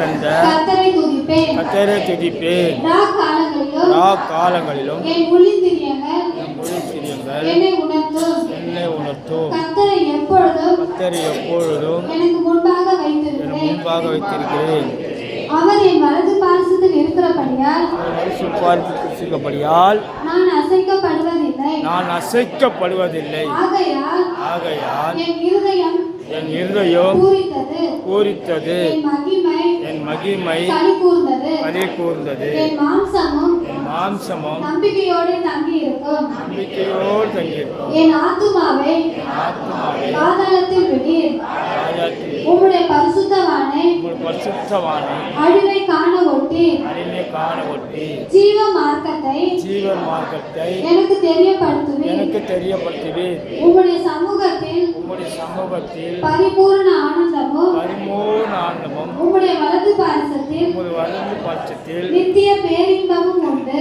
தந்த கர்த்தரை துதிப்பேன். கர்த்தரை துதிப்பேன். காலங்களிலும் என் ஒளிந்திரியங்கள் என்னை உணர்த்தும். கர்த்தரை எப்பொழுதும் எனக்கு முன்பாக வைத்திருக்கிறேன். அவர் என் வலது பாரசத்தில் இருக்கிறபடியால் நான் அசைக்கப்படுவதில்லை. ஆகையால் என் இருதயம் பூரித்தது, என் மகிமை களி கூர்ந்தது. என் மாம்சமும் நம்பிக்கையோடு தங்கியிருக்கும். என் ஆத்துமாவை பாதாளத்தில் விடீர். உம்முடைய பரிசுத்தவானை அழிவை காண ஒட்டி ஜீவ மார்க்கத்தை எனக்கு தெரியப்படுத்துவீர். உம்முடைய சமூகத்தில் பரிபூர்ண ஆனந்தமும் உம்முடைய வலது பாரசத்தில் நித்திய பேரின்பமும் உண்டு.